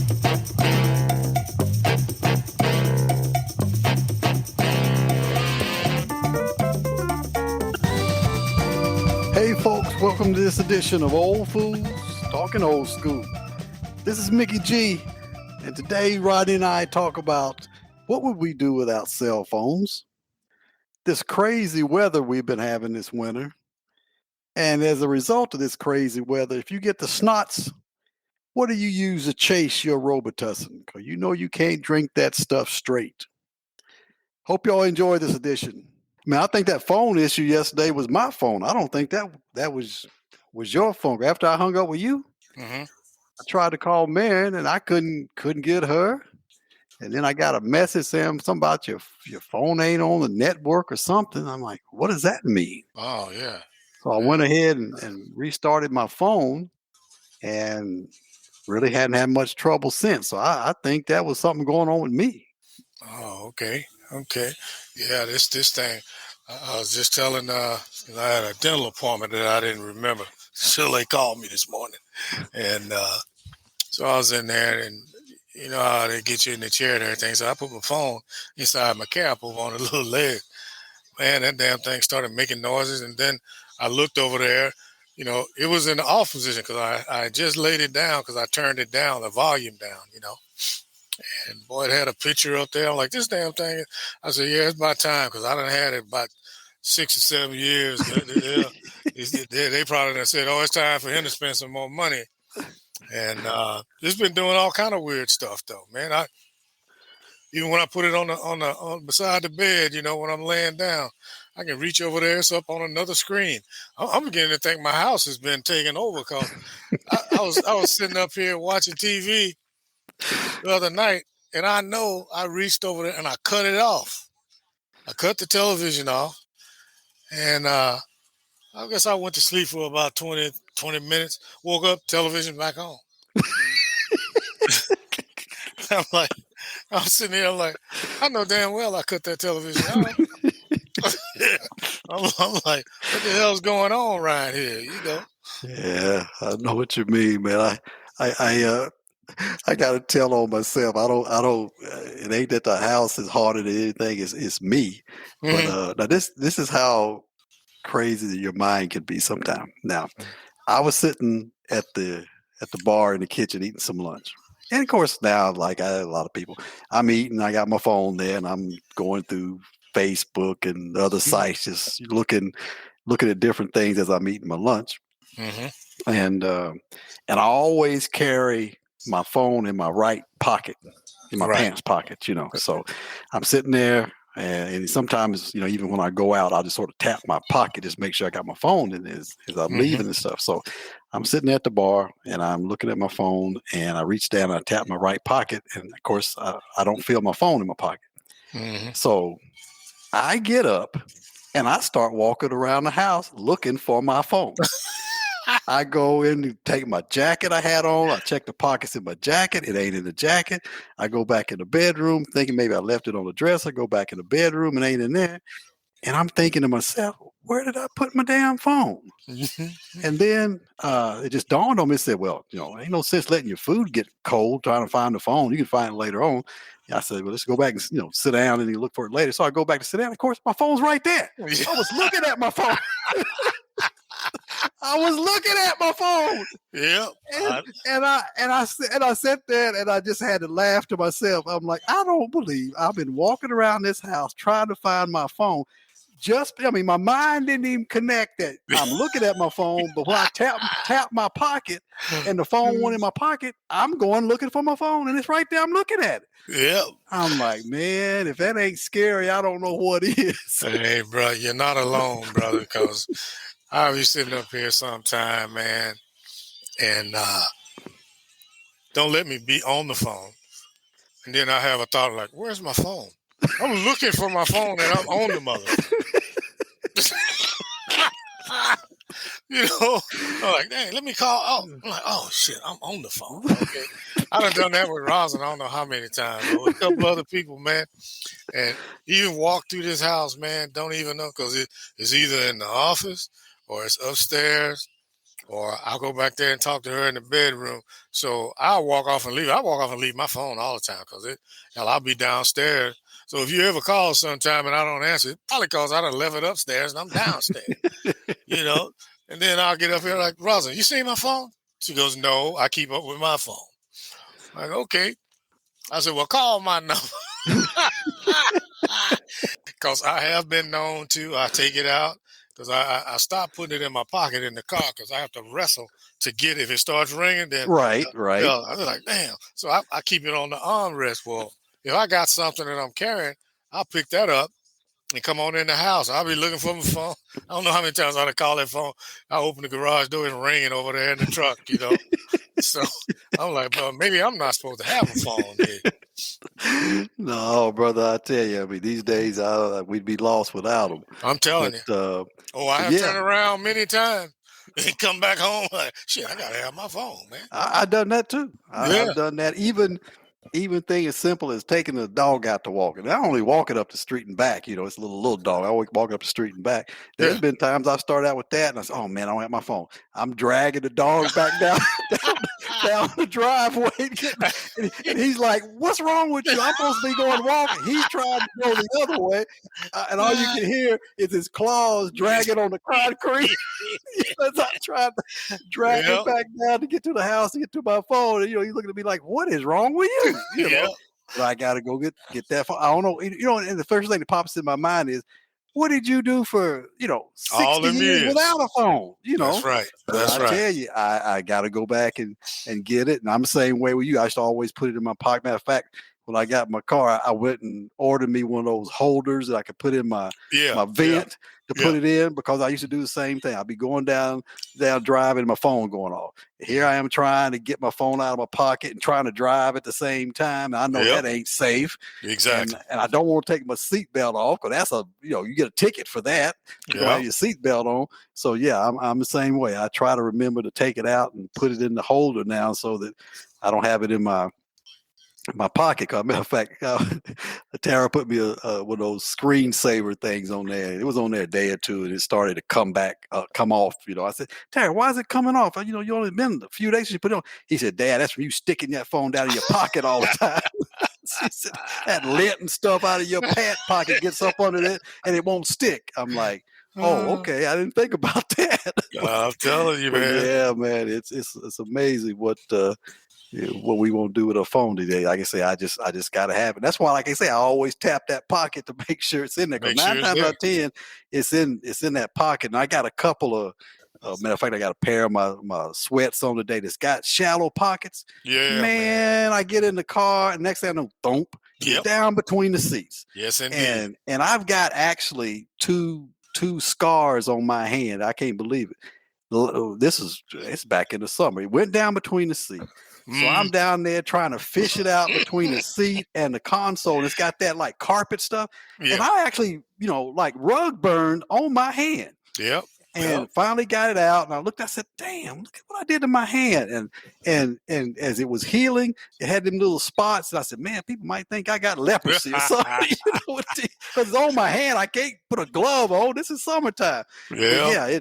Hey folks, welcome to this edition of Old Fools Talking Old School. This is Mickey G, and today Rodney and I talk about what would we do without cell phones, this crazy weather we've been having this winter, and as a result of this crazy weather, if you get the snots, what do you use to chase your Robitussin? Because you know you can't drink that stuff straight. Hope y'all enjoy this edition. Man, I think that phone issue yesterday was my phone. I don't think that was your phone. After I hung up with you, I tried to call Marion and I couldn't get her. And then I got a message saying something about your phone ain't on the network or something. I'm like, what does that mean? Oh, yeah. So I went ahead and restarted my phone and really hadn't had much trouble since. So I think that was something going on with me. Oh, okay. Yeah, this thing. I was just telling, I had a dental appointment that I didn't remember. So they called me this morning. And so I was in there, and you know how they get you in the chair and everything. So I put my phone inside my cap over on a little leg. Man, that damn thing started making noises. And then I looked over there. You know, it was in the off position because I just laid it down because I turned it down, the volume down, you know. And boy, it had a picture up there. I'm like, this damn thing. I said, yeah, it's about time because I done had it about 6 or 7 years. They probably done said, oh, it's time for him to spend some more money. And it's been doing all kind of weird stuff, though, man. Even when I put it on beside the bed, you know, when I'm laying down, I can reach over there. It's up on another screen. I'm beginning to think my house has been taken over because I was sitting up here watching TV the other night, and I know I reached over there and I cut it off. I cut the television off, and I guess I went to sleep for about 20 minutes. Woke up, television back on. I'm sitting here, I'm like, I know damn well I cut that television off. I'm like, what the hell's going on right here? You know? Yeah, I know what you mean, man. I got to tell on myself. I don't. It ain't that the house is harder than anything. It's me. But now this is how crazy your mind can be sometimes. Now, I was sitting at the bar in the kitchen eating some lunch, and of course now, like a lot of people, I'm eating. I got my phone there, and I'm going through Facebook and other sites, just looking at different things as I'm eating my lunch. And I always carry my phone in my right pocket, in my pants pocket, you know. So I'm sitting there, and sometimes, you know, even when I go out, I'll just sort of tap my pocket, just make sure I got my phone in as I'm leaving and stuff. So I'm sitting at the bar, and I'm looking at my phone, and I reach down and I tap my right pocket, and of course, I don't feel my phone in my pocket. So I get up, and I start walking around the house looking for my phone. I go in and take my jacket I had on. I check the pockets in my jacket. It ain't in the jacket. I go back in the bedroom thinking maybe I left it on the dresser. Go back in the bedroom and ain't in there. And I'm thinking to myself, where did I put my damn phone? And then it just dawned on me and said, well, you know, ain't no sense letting your food get cold trying to find the phone. You can find it later on. And I said, well, let's go back and, you know, sit down and look for it later. So I go back to sit down. Of course, my phone's right there. I was looking at my phone. I was looking at my phone. Yeah. And I sat there and I just had to laugh to myself. I'm like, I don't believe I've been walking around this house trying to find my phone. My mind didn't even connect that I'm looking at my phone, but when I tap my pocket and the phone went in my pocket, I'm going looking for my phone and it's right there. I'm looking at it. Yeah. I'm like, man, if that ain't scary, I don't know what is. Hey, bro, you're not alone, brother, because I'll be sitting up here sometime, man, and don't let me be on the phone. And then I have a thought like, where's my phone? I'm looking for my phone and I'm on the mother. You know, I'm like, dang, let me call. Oh, I'm like, oh shit, I'm on the phone. Okay, I done that with Rosin. I don't know how many times, but with a couple other people, man. And even walk through this house, man. Don't even know because it's either in the office or it's upstairs or I'll go back there and talk to her in the bedroom. So I'll walk off and leave. I walk off and leave my phone all the time because I'll be downstairs. So if you ever call sometime and I don't answer, it's probably because I done left it upstairs and I'm downstairs, you know. And then I'll get up here like, Rosa, you see my phone? She goes, no, I keep up with my phone. I'm like, okay. I said, well, call my number. Because I have been known to. I take it out because I stopped putting it in my pocket in the car because I have to wrestle to get it. If it starts ringing, then Right, right. I was like, damn. So I keep it on the armrest. Well, if I got something that I'm carrying, I'll pick that up and come on in the house. I'll be looking for my phone. I don't know how many times I call that phone. I open the garage door and ringing over there in the truck, So I'm like, well, maybe I'm not supposed to have a phone here. No, brother, I tell you, I mean, these days we'd be lost without them. I'm telling you. I have turned around many times and come back home like, shit, I gotta have my phone, man. I've done that too. I've done that. Even thing as simple as taking the dog out to walk. And I only walk it up the street and back. It's a little dog. I always walk up the street and back. There's been times I started out with that and I said, oh man, I don't have my phone. I'm dragging the dog back down the driveway. And he's like, what's wrong with you? I'm supposed to be going walking. He's trying to go the other way. And all you can hear is his claws dragging on the concrete. As I tried to drag him back down to get to the house to get to my phone. And, he's looking at me like, what is wrong with you? But I got to go get that phone. I don't know. And the first thing that pops in my mind is, what did you do for, 60 years without a phone? That's right. That's right. I tell you, I got to go back and get it. And I'm the same way with you. I used to always put it in my pocket. Matter of fact, when I got my car, I went and ordered me one of those holders that I could put in my vent to put it in, because I used to do the same thing. I'd be going down driving, my phone going off. Here I am trying to get my phone out of my pocket and trying to drive at the same time. I know that ain't safe. Exactly. And I don't want to take my seatbelt off, because that's you get a ticket for that. You have your seatbelt on. So I'm the same way. I try to remember to take it out and put it in the holder now so that I don't have it in my pocket. Matter of fact, Tara put me one of those screensaver things on there. It was on there a day or two, and it started to come off. I said, Tara, why is it coming off? You only been a few days since you put it on. He said, Dad, that's from you sticking that phone down in your pocket all the time. He said, that lint and stuff out of your pant pocket gets up under it, and it won't stick. I'm like, oh, okay. I didn't think about that. I'm telling you, man. Yeah, man. It's amazing what we won't do with a phone today. Like I say, I just gotta have it. That's why, like I say, I always tap that pocket to make sure it's in there. Because 9 times out of 10, it's in that pocket. And I got a couple of matter of fact, I got a pair of my sweats on today that's got shallow pockets. Yeah, man. I get in the car, and next thing I know, thump, down between the seats. Yes, indeed. And I've got actually two scars on my hand. I can't believe it. It's back in the summer. It went down between the seats. So I'm down there trying to fish it out between the seat and the console. And it's got that like carpet stuff. Yeah. And I actually, like rug burned on my hand. Yep. And finally got it out. And I looked, I said, damn, look at what I did to my hand. And as it was healing, it had them little spots. And I said, man, people might think I got leprosy or something. Because it's on my hand. I can't put a glove on. This is summertime. Yeah.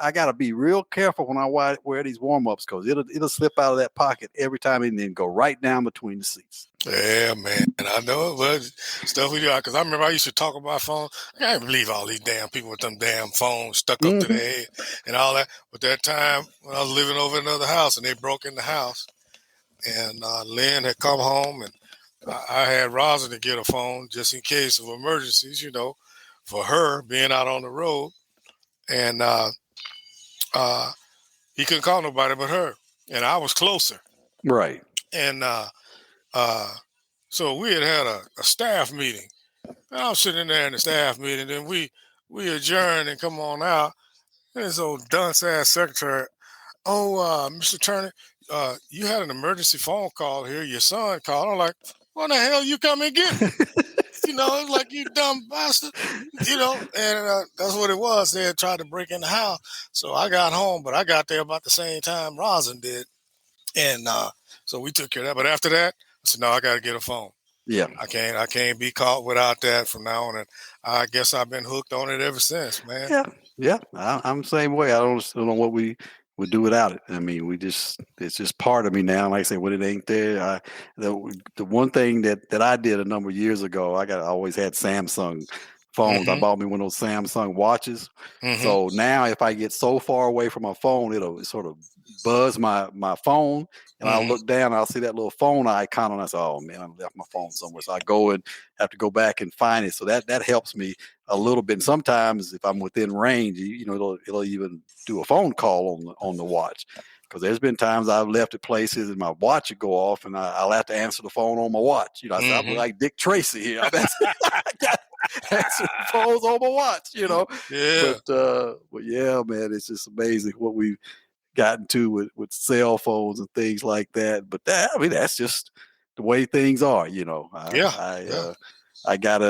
I got to be real careful when I wear these warm-ups, because it'll slip out of that pocket every time and then go right down between the seats. Yeah, man. And I know it was stuff we do, because I remember I used to talk about my phone. I can't believe all these damn people with them damn phones stuck up to their head and all that. But that time when I was living over in another house and they broke in the house, and Lynn had come home, and I had Rosa to get a phone just in case of emergencies, for her being out on the road. And he couldn't call nobody but her. And I was closer. Right. And so we had a staff meeting. And I was sitting there in the staff meeting, and we adjourned and come on out. And this old dunce-ass secretary, Mr. Turner, you had an emergency phone call here. Your son called. I'm like, what the hell you come and get me? It's like, you dumb bastard. And that's what it was. They had tried to break in the house. So I got home, but I got there about the same time Rosin did. And so we took care of that. But after that, I said, no, I got to get a phone. Yeah. I can't be caught without that from now on. And I guess I've been hooked on it ever since, man. Yeah. Yeah. I'm the same way. I don't know what we would do without it. I mean, it's just part of me now. Like I say, when it ain't there, the one thing that I did a number of years ago, I always had Samsung phones. I Mm-hmm. bought me one of those Samsung watches. Mm-hmm. So now if I get so far away from my phone, it'll sort of buzz my phone, and I'll Mm-hmm. look down and I'll see that little phone icon, and I say, oh man, I left my phone somewhere. So I go and have to go back and find it. So that helps me a little bit. And sometimes if I'm within range, it'll even do a phone call on the watch. Because there's been times I've left at places and my watch would go off, and I'll have to answer the phone on my watch. I said, I'm Mm-hmm. like Dick Tracy here. I got answering phones on my watch. Yeah. But yeah, man, it's just amazing what we've gotten to with cell phones and things like that. But I mean, that's just the way things are. Yeah. I Yeah. I got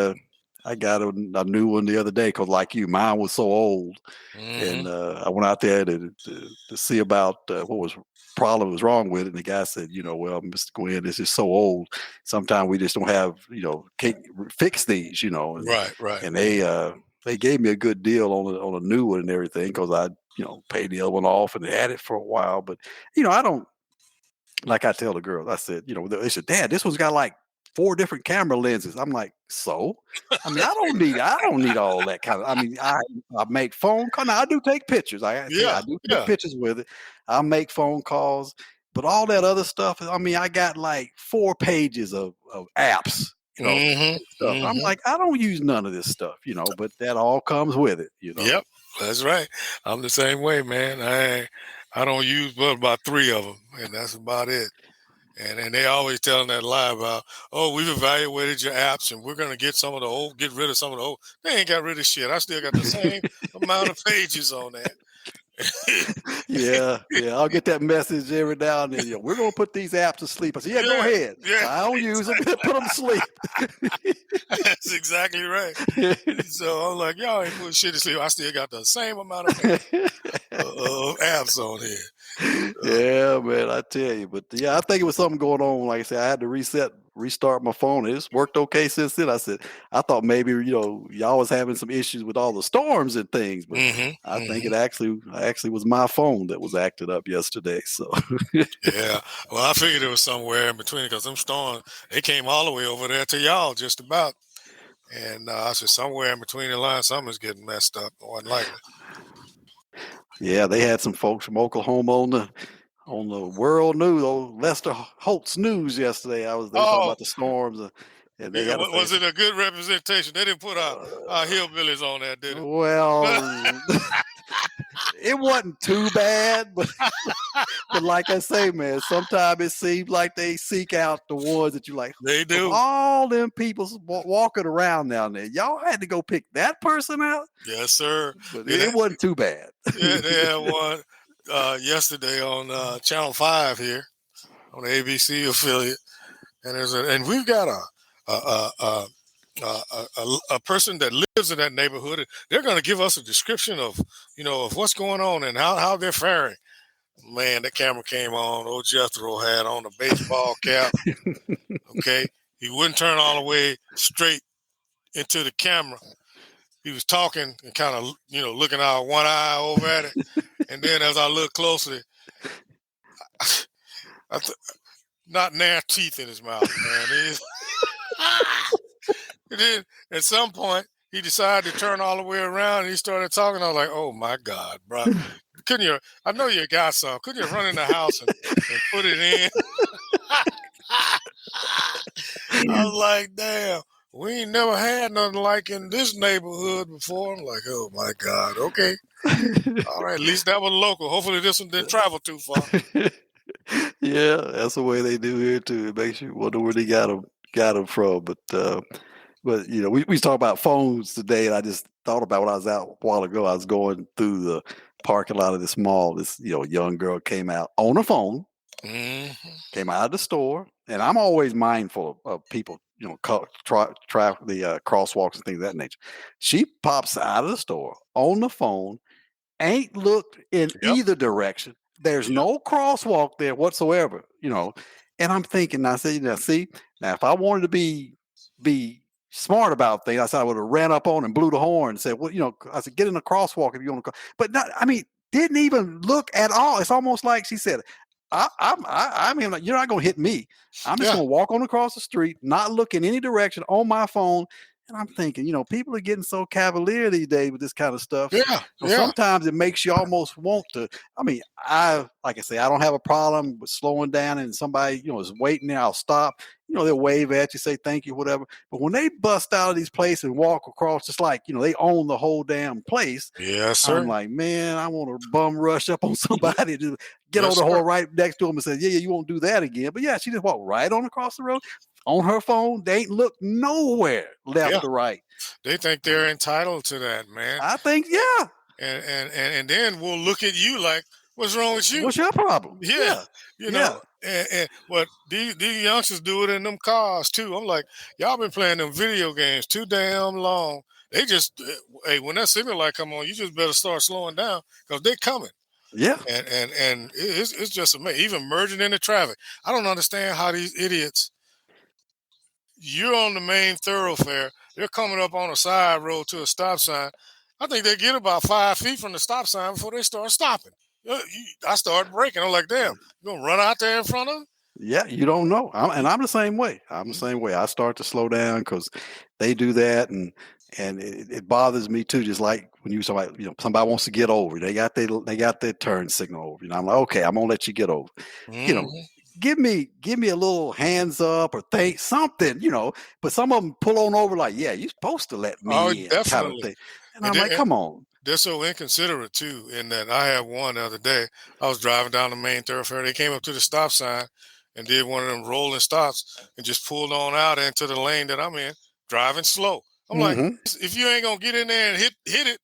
a new one the other day because, like you, mine was so old, Mm-hmm. and I went out there to see about what was problem was wrong with it. And the guy said, well, Mr. Gwynn, this is so old. Sometimes we just don't have, can't fix these, and Right. Right. and they gave me a good deal on a new one and everything because I paid the other one off and had it for a while. But I don't, like I tell the girls, I said, they said, Dad, this one's got like 4 different camera lenses. I'm like, so? I mean, I don't need all that kind of. I mean, I make phone calls. Now I do take pictures. I tell you, Yeah. I do take Yeah. pictures with it. I make phone calls, but all that other stuff. I mean, I got like 4 pages of apps. Mm-hmm. And stuff. I'm Mm-hmm. like, I don't use none of this stuff, but that all comes with it. Yep. That's right. I'm the same way, man. I don't use but about 3 of them, and that's about it. And they always telling that lie about, oh, we've evaluated your apps and we're gonna get rid of some of the old. They ain't got rid of shit. I still got the same amount of pages on that. Yeah, yeah. I'll get that message every now and then. We're gonna put these apps to sleep. I said, yeah, go Yeah, ahead. yeah, I don't use them. Put them to sleep. that's exactly right. So I'm like, y'all ain't put shit to sleep. I still got the same amount of pages of apps on here. Yeah, man, I tell you. But yeah, I think it was something going on. Like I said, I had to restart my phone. It's worked okay since then. I thought maybe y'all was having some issues with all the storms and things, but Mm-hmm, I think mm-hmm. it actually was my phone that was acted up yesterday. So Yeah. Well, I figured it was somewhere in between because them storms, they came all the way over there to y'all just about. And I said, somewhere in between the lines, something's getting messed up, more than likely. yeah, they had some folks from Oklahoma on the world news, on Lester Holt's news yesterday. They were talking Oh, about the storms, and they had to say, was it a good representation? They didn't put our hillbillies on there, did it? well, it wasn't too bad, but like I say, man, sometimes it seems like they seek out the ones that you like. They Of do. all them people walking around down there, y'all had to go pick that person out, Yes, sir. but It, it wasn't too bad. yeah, they had one yesterday on Channel 5 here on the ABC affiliate. And we've got a person that lives in that neighborhood. They're going to give us a description of what's going on and how they're faring. Man, the camera came on. Old Jethro had on a baseball cap. Okay, he wouldn't turn all the way straight into the camera. He was talking and kind of looking out one eye over at it, and then as I looked closely, not nair teeth in his mouth, man. And then at some point, he decided to turn all the way around and he started talking. I was like, oh my God, bro. Couldn't you? I know you got some. Couldn't you run in the house and put it in? I was like, damn, we ain't never had nothing like in this neighborhood before. I'm like, oh my God, okay. All right, at least that was local. Hopefully this one didn't travel too far. Yeah, that's the way they do here too. It makes you wonder where they got them from. But we was talking about phones today, and I just thought about when I was out a while ago. I was going through the parking lot of this mall. This young girl came out on a phone, Mm-hmm. came out of the store, and I'm always mindful of people. Try the crosswalks and things of that nature. She pops out of the store on the phone, ain't looked in Yep. either direction. There's no crosswalk there whatsoever. And I'm thinking, I said, see, now if I wanted to be smart about things, I said I would have ran up on and blew the horn and said, well, I said, get in the crosswalk if you want to. But not, I mean, didn't even look at all. It's almost like she said, I mean, like, you're not going to hit me. I'm just Yeah, going to walk on across the street, not look in any direction on my phone. And I'm thinking, people are getting so cavalier these days with this kind of stuff. yeah, So yeah, sometimes it makes you almost want to. I mean, like I say, I don't have a problem with slowing down and somebody, is waiting there. I'll stop. They'll wave at you, say thank you, whatever. But when they bust out of these places and walk across, just like, they own the whole damn place, yes, I'm sir. like, man, I want to bum rush up on somebody to get on Yes, the sir. hole right next to him and say, yeah, you won't do that again. But yeah, she just walked right on across the road on her phone. They ain't looked nowhere Yeah, left or right. they think they're entitled to that, man. I think, yeah, And then we'll look at you like, what's wrong with you? what's your problem? Yeah, Yeah, you yeah, know, and but these youngsters do it in them cars too. I'm like, y'all been playing them video games too damn long. They just, hey, when that signal light come on, you just better start slowing down because they coming. yeah, And it's just amazing. Even merging into traffic, I don't understand how these idiots. You're on the main thoroughfare. They're coming up on a side road to a stop sign. I think they get about 5 feet from the stop sign before they start stopping. I start braking. I'm like, damn, you gonna run out there in front of them? yeah. You don't know. I'm the same way. I'm the same way. I start to slow down because they do that, and it bothers me too. Just like when somebody wants to get over, they got their turn signal over. I'm like, okay, I'm gonna let you get over. You know, Mm-hmm. give me a little hands up or think something. But some of them pull on over like, yeah, you're supposed to let Oh, me in, kind of definitely. thing. And And I'm like, they're, come on. they're so inconsiderate too. In that I had one the other day. I was driving down the main thoroughfare. They came up to the stop sign and did one of them rolling stops and just pulled on out into the lane that I'm in, driving slow. I'm like, Hmm. if you ain't gonna get in there and hit it,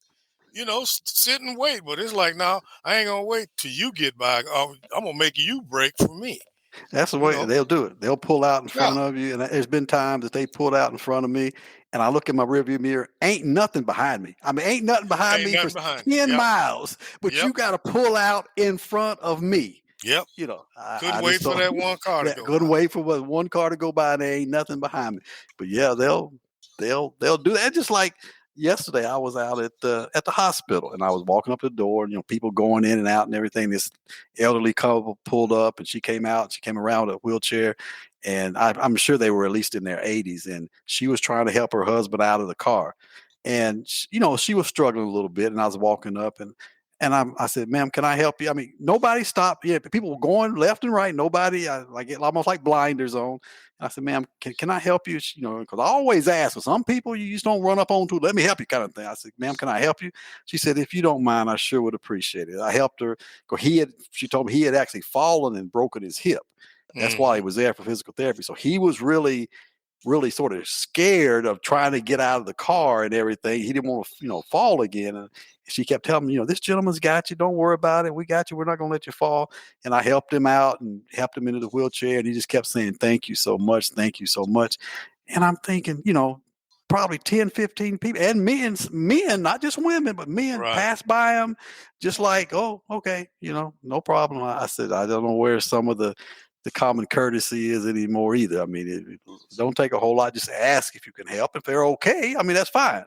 sit and wait. But it's like, no, I ain't gonna wait till you get by. I'm gonna make you break for me. That's the You way know? they'll do it. They'll pull out in Yeah, front of you, and there's been times that they pulled out in front of me, and I look in my rearview mirror, ain't nothing behind me. I mean, ain't nothing behind ain't me for nothing behind you. 10 Yep, miles, but yep, you got to pull out in front of me. yep. I Couldn't just wait for don't. that one car to Yeah, go couldn't by. wait for one car to go by, and there ain't nothing behind me. But yeah, they'll do that. Just like yesterday, I was out at the hospital, and I was walking up the door, and people going in and out and everything. This elderly couple pulled up, and she came out. She came around with a wheelchair, and I'm sure they were at least in their 80s, and she was trying to help her husband out of the car, and she was struggling a little bit, and I was walking up I said, "Ma'am, can I help you?" I mean, nobody stopped. Yeah, people were going left and right. Nobody, like it almost like blinders on. I said, "Ma'am, can I help you?" Because I always ask. For some people, you just don't run up on to. Let me help you, kind of thing. I said, "Ma'am, can I help you?" She said, "If you don't mind, I sure would appreciate it." I helped her because she told me he had actually fallen and broken his hip. That's why he Hmm. was there for physical therapy. So he was really sort of scared of trying to get out of the car and everything. He didn't want to, fall again. And she kept telling me, this gentleman's got you. Don't worry about it. We got you. We're not going to let you fall. And I helped him out and helped him into the wheelchair. And he just kept saying, thank you so much. Thank you so much. And I'm thinking, probably 10, 15 people and men, not just women, but men Right. pass by him just like, oh, okay, no problem. I said, I don't know where some of the common courtesy is anymore either. I mean, it don't take a whole lot. Just ask if you can help. If they're okay, I mean, that's fine.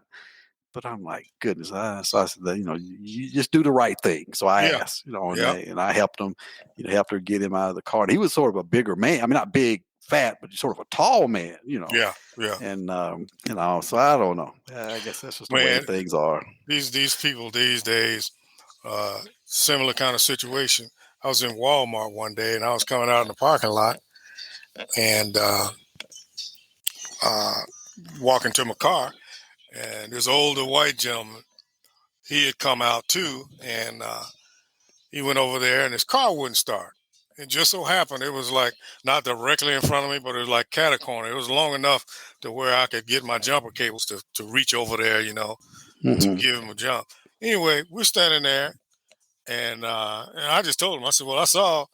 But I'm like, goodness. So I said, you just do the right thing. So I Yeah. asked, Yeah. and I helped him, helped her get him out of the car. And he was sort of a bigger man. I mean, not big, fat, but sort of a tall man. Yeah. Yeah. And so I don't know. I guess that's just the way Man, things are. these people these days, similar kind of situation. I was in Walmart one day and I was coming out in the parking lot and uh, walking to my car, and this older white gentleman, he had come out too, and he went over there and his car wouldn't start. It just so happened it was like not directly in front of me, but it was like cat corner. It was long enough to where I could get my jumper cables to reach over there, to Hmm. give him a jump. Anyway, we're standing there, and I just told him, I said, "Well, I saw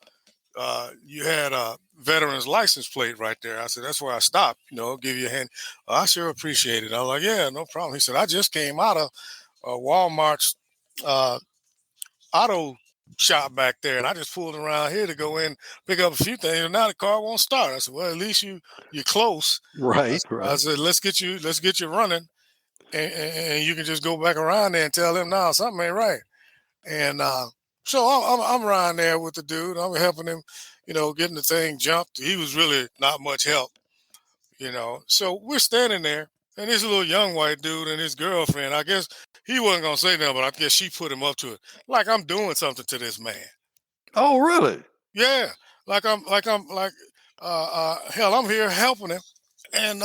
you had a veteran's license plate right there." I said, "That's where I stopped. Give you a hand." "Oh, I sure appreciate it." I was like, "Yeah, no problem." He said, "I just came out of Walmart's uh, auto shop back there, and I just pulled around here to go in pick up a few things, and now the car won't start." I said, "Well, at least you're close." Right, I right. said, "Let's get you running, and you can just go back around there and tell them now something ain't right." And so I'm around there with the dude. I'm helping him, getting the thing jumped. He was really not much help, So we're standing there, and this little young white dude and his girlfriend. I guess he wasn't gonna say nothing, but I guess she put him up to it. Like I'm doing something to this man. Oh, really? Yeah, like hell, I'm here helping him, and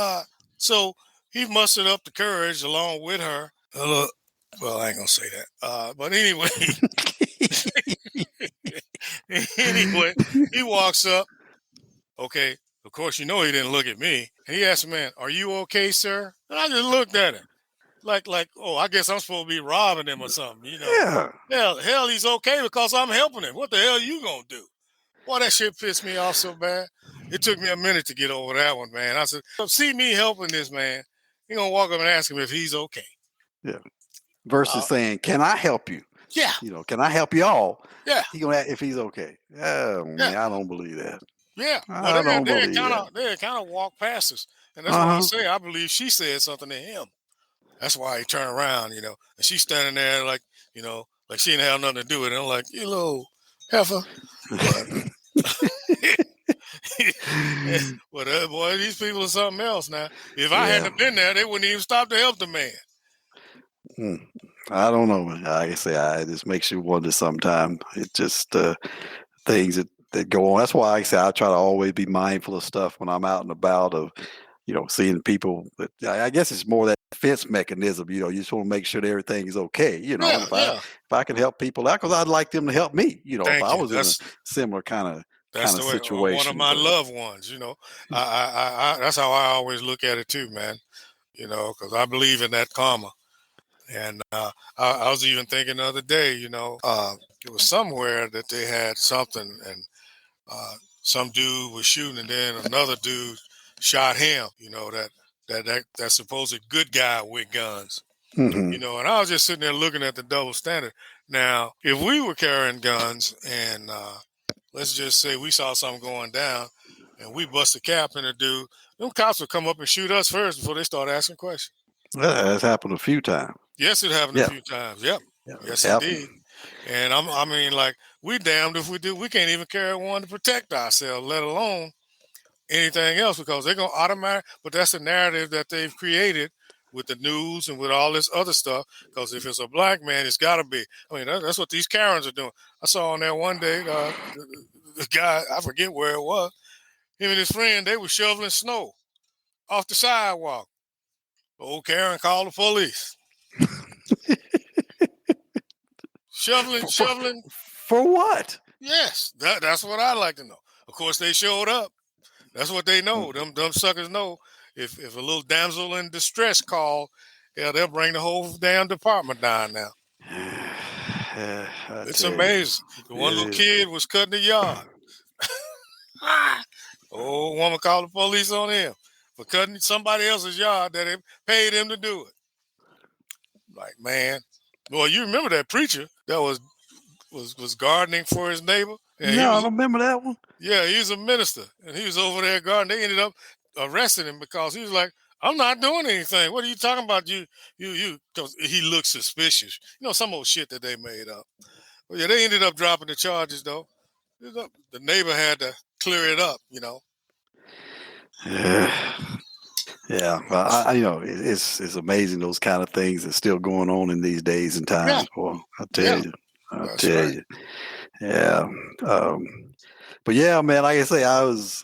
so he mustered up the courage along with her. Well, I ain't gonna say that. But anyway, anyway, he walks up. Okay, of course, he didn't look at me, and he asked the man, "Are you okay, sir?" And I just looked at him, like, oh, I guess I'm supposed to be robbing him or something, Yeah. Hell, he's okay because I'm helping him. What the hell are you gonna do? Boy, that shit pissed me off so bad. It took me a minute to get over that one, man. I said, see me helping this man, you gonna walk up and ask him if he's okay. Yeah. Versus saying, "Can I help you?" Yeah. Can I help y'all? Yeah. He gonna ask if he's okay. Oh man, I don't believe that. Yeah. I don't believe that. They kind of walked past us, and that's why I say I believe she said something to him. That's why he turned around, and she's standing there like she didn't have nothing to do with it. I'm like, you little heifer. But boy, these people are something else now. If I hadn't been there, they wouldn't even stop to help the man. I don't know. Like I say, it just makes you wonder sometimes. It just things that go on. That's why I say I try to always be mindful of stuff when I'm out and about of, seeing people. I guess it's more that defense mechanism. You just want to make sure that everything is okay. If I can help people out, because I'd like them to help me. If I was in a similar kind of situation. One of my loved ones. I that's how I always look at it too, man. Because I believe in that karma. And I was even thinking the other day, it was somewhere that they had something, and some dude was shooting, and then another dude shot him. That supposed good guy with guns. Mm-hmm. And I was just sitting there looking at the double standard. Now, if we were carrying guns, and let's just say we saw something going down, and we bust a cap in a dude, them cops would come up and shoot us first before they start asking questions. That has happened a few times. Yes, it happened a few times. Yep. Yes, indeed. And I mean, like, we damned if we do. We can't even carry one to protect ourselves, let alone anything else, because they're going to automatic. But that's the narrative that they've created with the news and with all this other stuff. Because if it's a black man, it's got to be. I mean, that's what these Karens are doing. I saw on there one day, the guy, I forget where it was, him and his friend, they were shoveling snow off the sidewalk. Old Karen called the police. Shoveling. For what? Yes, that's what I'd like to know. Of course, they showed up. That's what they know. Them suckers know. If a little damsel in distress call, they'll bring the whole damn department down now. It's amazing. The one little kid was cutting the yard. Old woman called the police on him for cutting somebody else's yard that they paid him to do it. Like, man. Well, you remember that preacher that was gardening for his neighbor? And I don't remember that one. Yeah, he was a minister, and he was over there gardening. They ended up arresting him because he was like, "I'm not doing anything. What are you talking about? You." Because he looked suspicious. Some old shit that they made up. But yeah, they ended up dropping the charges though. The neighbor had to clear it up. Yeah, well, it's amazing those kind of things that's still going on in these days and times. Yeah. Boy, I tell you. Yeah. But yeah, man, like I say, I was,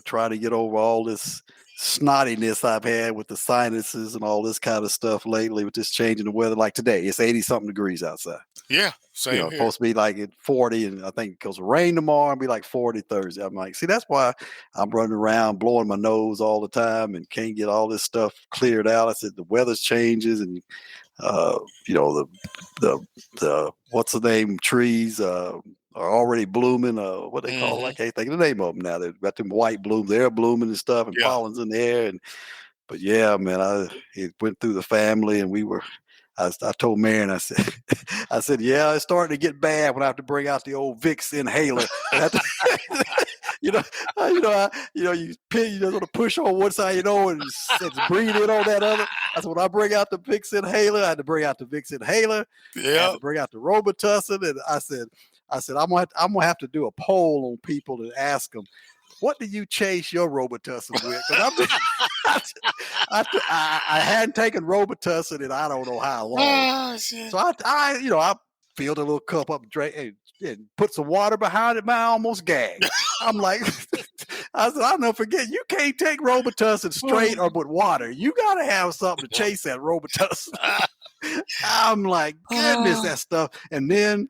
trying to get over all this snottiness I've had with the sinuses and all this kind of stuff lately with this change in the weather. Like today, it's 80-something degrees outside. Yeah, same here. Supposed to be like at 40, and I think because of rain tomorrow, it'll be like 40 Thursday. I'm like, see, that's why I'm running around blowing my nose all the time and can't get all this stuff cleared out. I said the weather's changes, and the what's the name trees are already blooming. What they call it? I can't think of the name of them now. They've got them white blooms. They're blooming and stuff, and pollen's in the air. But yeah, man, it went through the family, and I told Marion, I said, yeah, it's starting to get bad when I have to bring out the old Vicks inhaler. you know, you pin, you just want to push on one side, and it's breathe in on that other. I said, when I bring out the Vicks inhaler, I had to bring out the Vicks inhaler. I had to bring out the Robitussin, and I said, I'm gonna have to do a poll on people and ask them, what do you chase your Robitussin with? Because I hadn't taken Robitussin in I don't know how long. Oh, shit. So I filled a little cup up, drank, and put some water behind it. Man, I almost gagged. I'm like, I said, I'll never forget. You can't take Robitussin straight or with water. You got to have something to chase that Robitussin. I'm like, goodness, that stuff. And then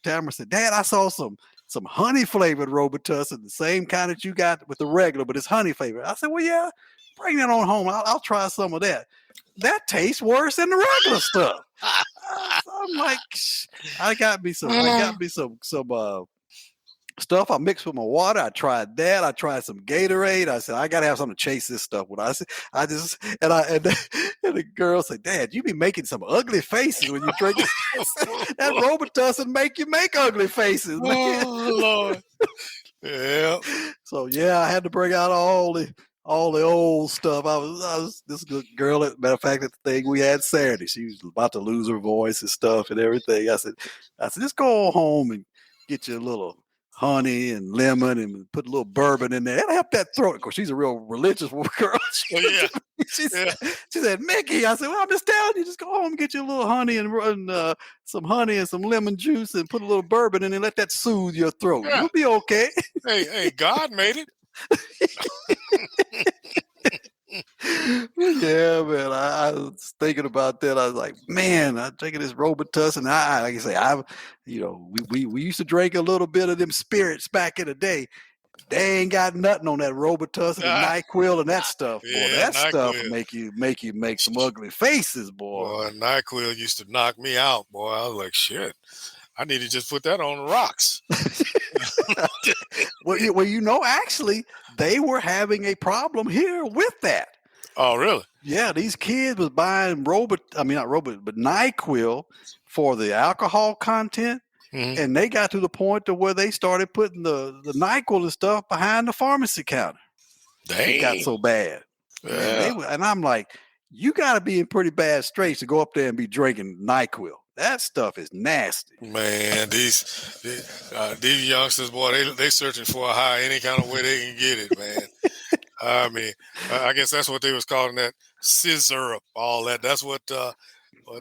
Tamara said, Dad, I saw some honey flavored Robitussin, the same kind that you got with the regular, but it's honey flavored. I said, well, yeah, bring that on home. I'll try some of that. That tastes worse than the regular stuff. I'm like, I got me some stuff I mixed with my water. I tried that. I tried some Gatorade. I said, I gotta have something to chase this stuff with. And the girl said, Dad, you be making some ugly faces when you drink it. That Robitussin make you make ugly faces, man. Oh, Lord. Yeah. So yeah, I had to bring out all the old stuff. I was this good girl. Matter of fact, at the thing we had Saturday, she was about to lose her voice and stuff and everything. I said, just go home and get you a little honey and lemon and put a little bourbon in there. That'll help that throat. Of course, she's a real religious girl. She said, Mickey, I said, well, I'm just telling you, just go home and get you a little honey and some honey and some lemon juice and put a little bourbon in and let that soothe your throat. Yeah. You'll be okay. Hey, God made it. Yeah, man. I was thinking about that. I was like, man, I'm drinking this Robitussin. Like I say, we used to drink a little bit of them spirits back in the day. They ain't got nothing on that Robitussin and NyQuil and that stuff, boy. Yeah, that NyQuil stuff make you make some ugly faces, boy. NyQuil used to knock me out, boy. I was like, shit. I need to just put that on the rocks. Well, actually, they were having a problem here with that. Oh, really? Yeah, these kids was buying NyQuil for the alcohol content, and they got to the point to where they started putting the NyQuil and stuff behind the pharmacy counter. Dang. It got so bad. Yeah. And I'm like, you got to be in pretty bad straits to go up there and be drinking NyQuil. That stuff is nasty. Man, these youngsters, boy, they searching for a high any kind of way they can get it, man. I mean, I guess that's what they was calling that scissor, all that. That's what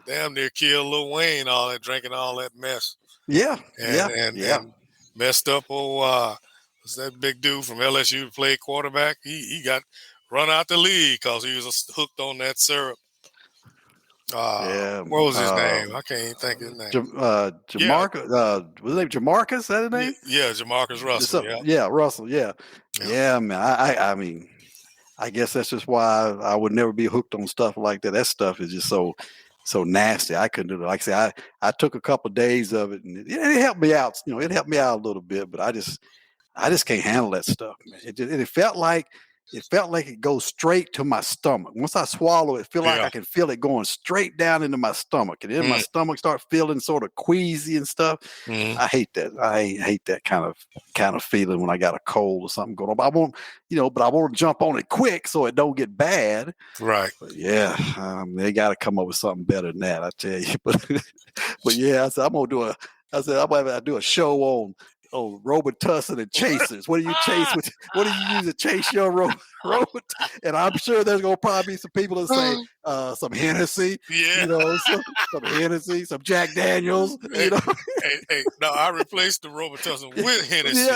damn near killed Lil Wayne, all that drinking all that mess. Yeah, and messed up. Was that big dude from LSU who played quarterback? He got run out the league because he was hooked on that syrup. What was his name? I can't even think of his name. Jamarcus. Was his name Jamarcus? Is that his name? Yeah, Jamarcus Russell. Russell. Yeah, man. I mean, I guess that's just why I would never be hooked on stuff like that. That stuff is just so nasty. I couldn't do it. Like I say, I took a couple of days of it, and it helped me out. It helped me out a little bit, but I just can't handle that stuff, man. It felt like it goes straight to my stomach. Once I swallow it, like I can feel it going straight down into my stomach. And then my stomach starts feeling sort of queasy and stuff. I hate that. I hate that kind of feeling when I got a cold or something going on. But I won't, but I want to jump on it quick so it don't get bad. Right. But they got to come up with something better than that, I tell you. But yeah, I said, I'm going to do a show on Robitussin and chasers. What do you chase with? What do you use to chase your Robitussin? And I'm sure there's gonna probably be some people that say some Hennessy, some Hennessy, some Jack Daniels. Hey, no, I replaced the Robitussin with Hennessy.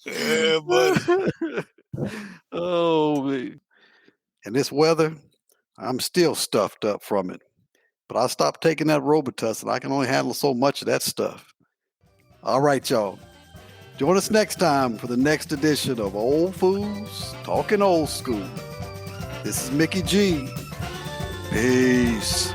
Yeah, buddy. Oh man! And this weather, I'm still stuffed up from it. But I stopped taking that Robitussin. I can only handle so much of that stuff. All right, y'all. Join us next time for the next edition of Old Fools Talking Old School. This is Mickey G. Peace.